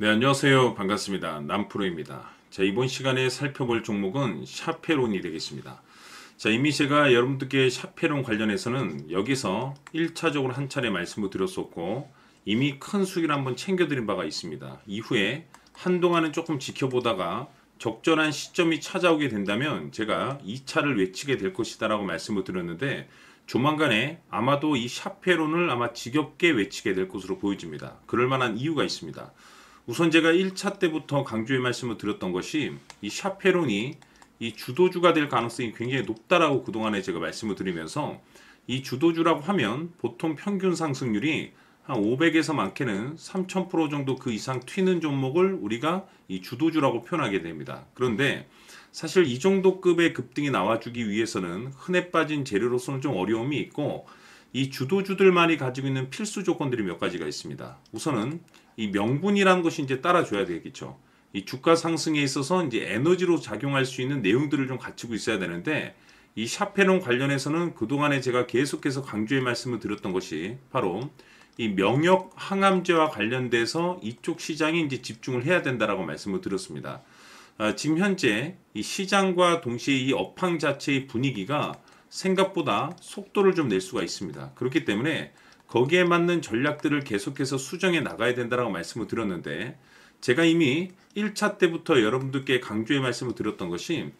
네, 안녕하세요. 반갑습니다. 남프로입니다. 자, 이번 시간에 살펴볼 종목은 샤페론이 되겠습니다. 자, 이미 제가 여러분들께 샤페론 관련해서는 여기서 1차적으로 한 차례 말씀을 드렸었고, 이미 큰 수익을 한번 챙겨드린 바가 있습니다. 이후에 한동안은 조금 지켜보다가 적절한 시점이 찾아오게 된다면 제가 2차를 외치게 될 것이다 라고 말씀을 드렸는데, 조만간에 아마도 이 샤페론을 아마 지겹게 외치게 될 것으로 보여집니다. 그럴 만한 이유가 있습니다. 우선 제가 1차 때부터 강조의 말씀을 드렸던 것이 이 샤페론이 이 주도주가 될 가능성이 굉장히 높다라고 그동안에 제가 말씀을 드리면서, 이 주도주라고 하면 보통 평균 상승률이 한 500에서 많게는 3000% 정도 그 이상 튀는 종목을 우리가 이 주도주라고 표현하게 됩니다. 그런데 사실 이 정도 급의 급등이 나와주기 위해서는 흔해 빠진 재료로서는 좀 어려움이 있고, 이 주도주들만이 가지고 있는 필수 조건들이 몇 가지가 있습니다. 우선은 이 명분이라는 것이 이제 따라줘야 되겠죠. 이 주가 상승에 있어서 이제 에너지로 작용할 수 있는 내용들을 좀 갖추고 있어야 되는데, 이 샤페론 관련해서는 그동안에 제가 계속해서 강조의 말씀을 드렸던 것이 바로 이 명역 항암제와 관련돼서 이쪽 시장에 이제 집중을 해야 된다라고 말씀을 드렸습니다. 지금 현재 이 시장과 동시에 이 업황 자체의 분위기가 생각보다 속도를 좀 낼 수가 있습니다. 그렇기 때문에 거기에 맞는 전략들을 계속해서 수정해 나가야 된다라고 말씀을 드렸는데, 제가 이미 1차 때부터 여러분들께 강조의 말씀을 드렸던 것이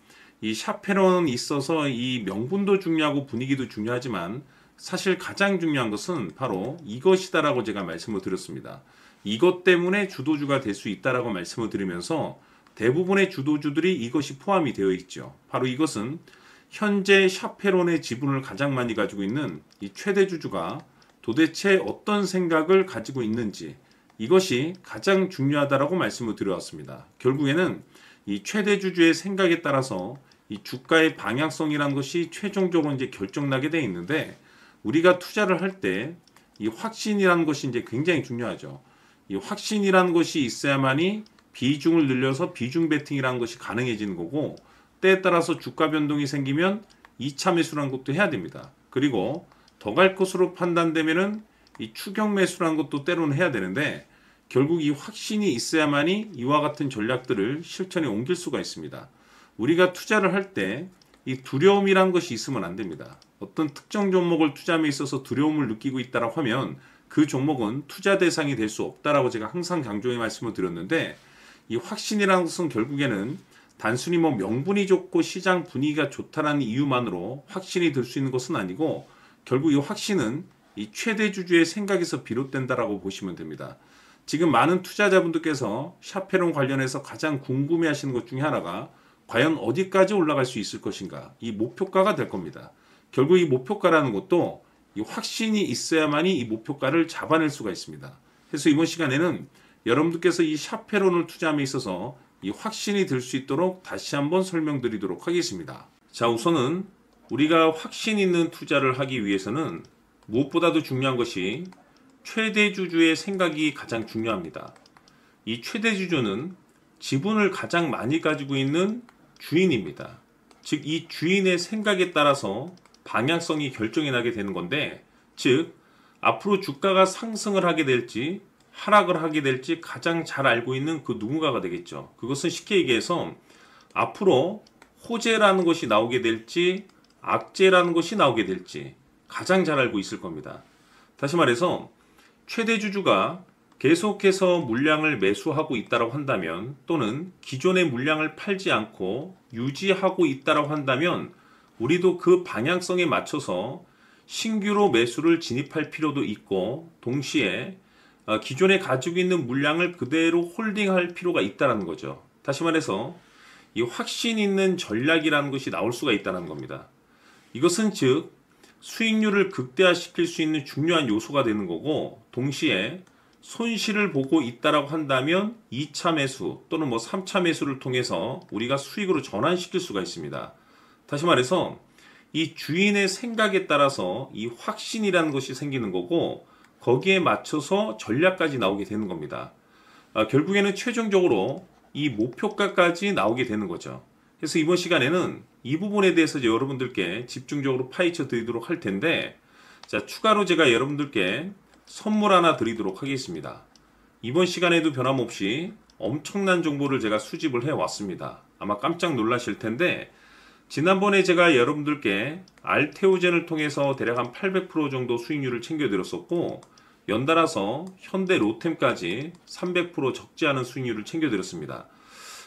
이 샤페론이 있어서 이 명분도 중요하고 분위기도 중요하지만 사실 가장 중요한 것은 바로 이것이다라고 제가 말씀을 드렸습니다. 이것 때문에 주도주가 될 수 있다라고 말씀을 드리면서 대부분의 주도주들이 이것이 포함이 되어 있죠. 바로 이것은 현재 샤페론의 지분을 가장 많이 가지고 있는 이 최대 주주가 도대체 어떤 생각을 가지고 있는지, 이것이 가장 중요하다라고 말씀을 드려왔습니다. 결국에는 이 최대 주주의 생각에 따라서 이 주가의 방향성이라는 것이 최종적으로 이제 결정나게 돼 있는데, 우리가 투자를 할 때 이 확신이라는 것이 이제 굉장히 중요하죠. 이 확신이라는 것이 있어야만이 비중을 늘려서 비중 베팅이라는 것이 가능해지는 거고, 때에 따라서 주가 변동이 생기면 2차 매수라는 것도 해야 됩니다. 그리고 더 갈 것으로 판단되면은 이 추격 매수라는 것도 때로는 해야 되는데, 결국 이 확신이 있어야만이 이와 같은 전략들을 실천에 옮길 수가 있습니다. 우리가 투자를 할 때 이 두려움이란 것이 있으면 안 됩니다. 어떤 특정 종목을 투자함에 있어서 두려움을 느끼고 있다라고 하면 그 종목은 투자 대상이 될 수 없다라고 제가 항상 강조의 말씀을 드렸는데, 이 확신이라는 것은 결국에는 단순히 뭐 명분이 좋고 시장 분위기가 좋다라는 이유만으로 확신이 들 수 있는 것은 아니고, 결국 이 확신은 이 최대 주주의 생각에서 비롯된다라고 보시면 됩니다. 지금 많은 투자자분들께서 샤페론 관련해서 가장 궁금해 하시는 것 중에 하나가 과연 어디까지 올라갈 수 있을 것인가, 이 목표가가 될 겁니다. 결국 이 목표가라는 것도 이 확신이 있어야만이 이 목표가를 잡아낼 수가 있습니다. 그래서 이번 시간에는 여러분들께서 이 샤페론을 투자함에 있어서 이 확신이 들 수 있도록 다시 한번 설명드리도록 하겠습니다. 자, 우선은 우리가 확신 있는 투자를 하기 위해서는 무엇보다도 중요한 것이 최대 주주의 생각이 가장 중요합니다. 이 최대 주주는 지분을 가장 많이 가지고 있는 주인입니다. 즉, 이 주인의 생각에 따라서 방향성이 결정이 나게 되는 건데, 즉 앞으로 주가가 상승을 하게 될지 하락을 하게 될지 가장 잘 알고 있는 그 누군가가 되겠죠. 그것은 쉽게 얘기해서 앞으로 호재라는 것이 나오게 될지 악재라는 것이 나오게 될지 가장 잘 알고 있을 겁니다. 다시 말해서 최대 주주가 계속해서 물량을 매수하고 있다고 한다면, 또는 기존의 물량을 팔지 않고 유지하고 있다고 한다면, 우리도 그 방향성에 맞춰서 신규로 매수를 진입할 필요도 있고, 동시에 기존에 가지고 있는 물량을 그대로 홀딩할 필요가 있다는 거죠. 다시 말해서 이 확신 있는 전략이라는 것이 나올 수가 있다는 겁니다. 이것은 즉 수익률을 극대화시킬 수 있는 중요한 요소가 되는 거고, 동시에 손실을 보고 있다라고 한다면 2차 매수 또는 뭐 3차 매수를 통해서 우리가 수익으로 전환시킬 수가 있습니다. 다시 말해서 이 주인의 생각에 따라서 이 확신이라는 것이 생기는 거고, 거기에 맞춰서 전략까지 나오게 되는 겁니다. 결국에는 최종적으로 이 목표가까지 나오게 되는 거죠. 그래서 이번 시간에는 이 부분에 대해서 여러분들께 집중적으로 파헤쳐 드리도록 할 텐데, 자, 추가로 제가 여러분들께 선물 하나 드리도록 하겠습니다. 이번 시간에도 변함없이 엄청난 정보를 제가 수집을 해왔습니다. 아마 깜짝 놀라실 텐데 지난번에 제가 여러분들께 알테오젠을 통해서 대략 한 800% 정도 수익률을 챙겨드렸었고 연달아서 현대 로템까지 300% 적지 않은 수익률을 챙겨드렸습니다.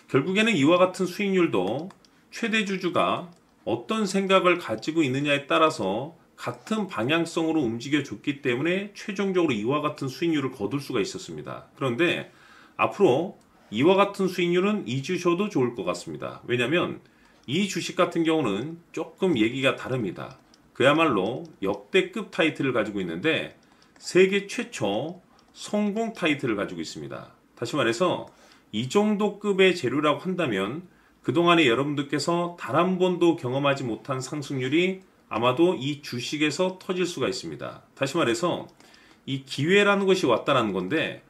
결국에는 이와 같은 수익률도 최대 주주가 어떤 생각을 가지고 있느냐에 따라서 같은 방향성으로 움직여 줬기 때문에 최종적으로 이와 같은 수익률을 거둘 수가 있었습니다. 그런데 앞으로 이와 같은 수익률은 잊으셔도 좋을 것 같습니다. 왜냐하면 이 주식 같은 경우는 조금 얘기가 다릅니다. 그야말로 역대급 타이틀을 가지고 있는데 세계 최초 성공 타이틀을 가지고 있습니다. 다시 말해서 이 정도 급의 재료라고 한다면 그동안에 여러분들께서 단 한 번도 경험하지 못한 상승률이 아마도 이 주식에서 터질 수가 있습니다. 다시 말해서 이 기회라는 것이 왔다는 건데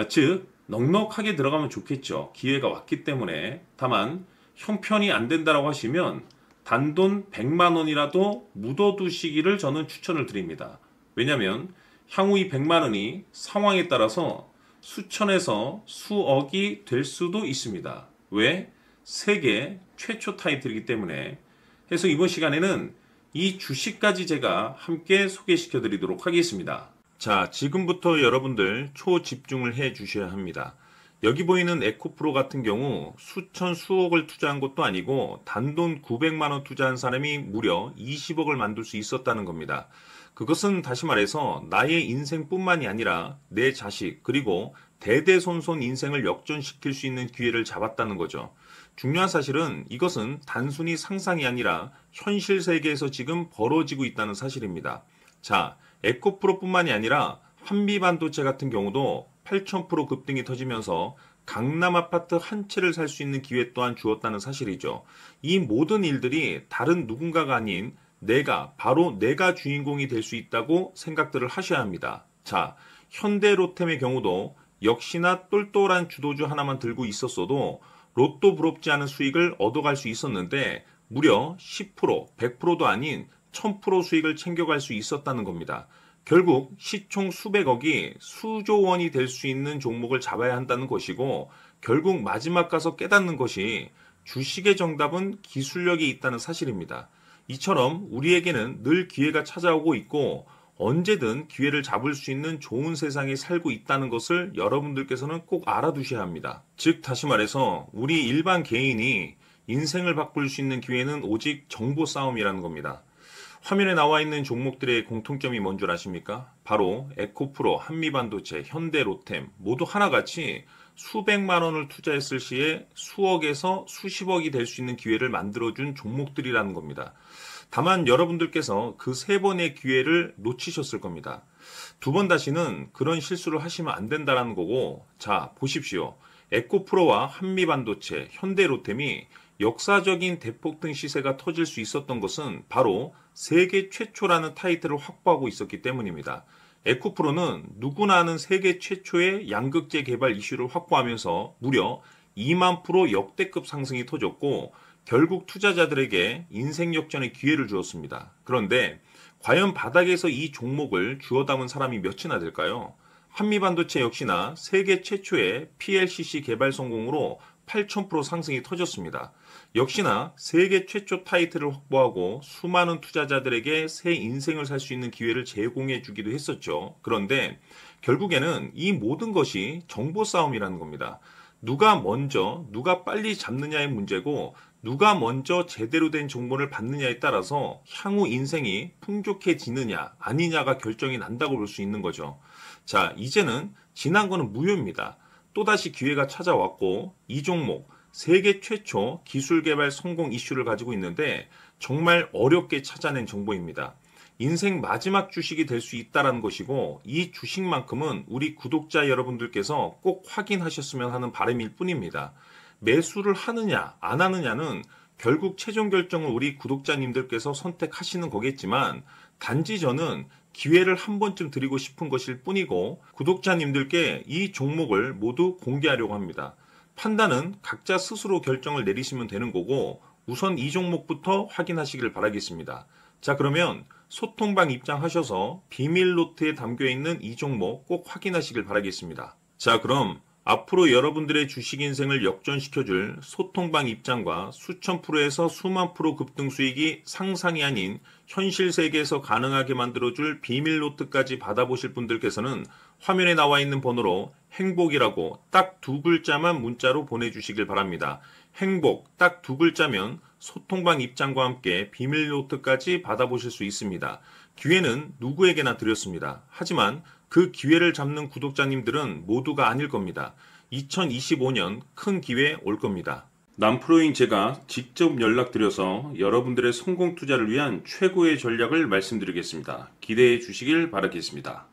즉 넉넉하게 들어가면 좋겠죠. 기회가 왔기 때문에. 다만 형편이 안 된다고 하시면 단돈 100만 원이라도 묻어두시기를 저는 추천을 드립니다. 왜냐하면 향후 이 100만 원이 상황에 따라서 수천에서 수억이 될 수도 있습니다. 왜? 세계 최초 타이틀이기 때문에. 해서 이번 시간에는 이 주식까지 제가 함께 소개시켜 드리도록 하겠습니다. 자, 지금부터 여러분들 초집중을 해 주셔야 합니다. 여기 보이는 에코프로 같은 경우 수천 수억을 투자한 것도 아니고 단돈 900만 원 투자한 사람이 무려 20억을 만들 수 있었다는 겁니다. 그것은 다시 말해서 나의 인생뿐만이 아니라 내 자식 그리고 대대손손 인생을 역전시킬 수 있는 기회를 잡았다는 거죠. 중요한 사실은 이것은 단순히 상상이 아니라 현실 세계에서 지금 벌어지고 있다는 사실입니다. 자, 에코프로뿐만이 아니라 한미반도체 같은 경우도 8000% 급등이 터지면서 강남 아파트 한 채를 살 수 있는 기회 또한 주었다는 사실이죠. 이 모든 일들이 다른 누군가가 아닌 바로 내가 주인공이 될 수 있다고 생각들을 하셔야 합니다. 자, 현대로템의 경우도 역시나 똘똘한 주도주 하나만 들고 있었어도 로또 부럽지 않은 수익을 얻어갈 수 있었는데 무려 10%, 100%도 아닌 1000% 수익을 챙겨갈 수 있었다는 겁니다. 결국 시총 수백억이 수조 원이 될 수 있는 종목을 잡아야 한다는 것이고 결국 마지막 가서 깨닫는 것이 주식의 정답은 기술력이 있다는 사실입니다. 이처럼 우리에게는 늘 기회가 찾아오고 있고 언제든 기회를 잡을 수 있는 좋은 세상에 살고 있다는 것을 여러분들께서는 꼭 알아두셔야 합니다. 즉 다시 말해서 우리 일반 개인이 인생을 바꿀 수 있는 기회는 오직 정보 싸움이라는 겁니다. 화면에 나와 있는 종목들의 공통점이 뭔 줄 아십니까? 바로 에코프로, 한미반도체, 현대로템 모두 하나같이 수백만 원을 투자했을 시에 수억에서 수십억이 될 수 있는 기회를 만들어준 종목들이라는 겁니다. 다만 여러분들께서 그 세 번의 기회를 놓치셨을 겁니다. 두 번 다시는 그런 실수를 하시면 안 된다는 거고 자 보십시오. 에코프로와 한미반도체, 현대로템이 역사적인 대폭등 시세가 터질 수 있었던 것은 바로 세계 최초라는 타이틀을 확보하고 있었기 때문입니다. 에코프로는 누구나 아는 세계 최초의 양극재 개발 이슈를 확보하면서 무려 2만 프로 역대급 상승이 터졌고 결국 투자자들에게 인생 역전의 기회를 주었습니다. 그런데 과연 바닥에서 이 종목을 주워 담은 사람이 몇이나 될까요? 한미반도체 역시나 세계 최초의 PLCC 개발 성공으로 8000% 상승이 터졌습니다. 역시나 세계 최초 타이틀을 확보하고 수많은 투자자들에게 새 인생을 살 수 있는 기회를 제공해 주기도 했었죠. 그런데 결국에는 이 모든 것이 정보 싸움이라는 겁니다. 누가 먼저, 누가 빨리 잡느냐의 문제고 누가 먼저 제대로 된 정보를 받느냐에 따라서 향후 인생이 풍족해지느냐 아니냐가 결정이 난다고 볼 수 있는 거죠. 자, 이제는 지난 거는 무효입니다. 또다시 기회가 찾아왔고 이 종목 세계 최초 기술 개발 성공 이슈를 가지고 있는데 정말 어렵게 찾아낸 정보입니다. 인생 마지막 주식이 될 수 있다는 것이고 이 주식만큼은 우리 구독자 여러분들께서 꼭 확인하셨으면 하는 바람일 뿐입니다. 매수를 하느냐 안 하느냐는 결국 최종 결정을 우리 구독자님들께서 선택하시는 거겠지만 단지 저는 기회를 한 번쯤 드리고 싶은 것일 뿐이고 구독자님들께 이 종목을 모두 공개하려고 합니다. 판단은 각자 스스로 결정을 내리시면 되는 거고 우선 이 종목부터 확인하시길 바라겠습니다. 자, 그러면 소통방 입장하셔서 비밀 노트에 담겨 있는 이 종목 꼭 확인하시길 바라겠습니다. 자, 그럼 앞으로 여러분들의 주식 인생을 역전시켜줄 소통방 입장과 수천 프로에서 수만 프로 급등 수익이 상상이 아닌 현실 세계에서 가능하게 만들어줄 비밀 노트까지 받아보실 분들께서는 화면에 나와 있는 번호로 행복이라고 딱 두 글자만 문자로 보내주시길 바랍니다. 행복 딱 두 글자면 소통방 입장과 함께 비밀 노트까지 받아보실 수 있습니다. 기회는 누구에게나 드렸습니다. 하지만 그 기회를 잡는 구독자님들은 모두가 아닐 겁니다. 2025년 큰 기회 올 겁니다. 남프로인 제가 직접 연락드려서 여러분들의 성공 투자를 위한 최고의 전략을 말씀드리겠습니다. 기대해 주시길 바라겠습니다.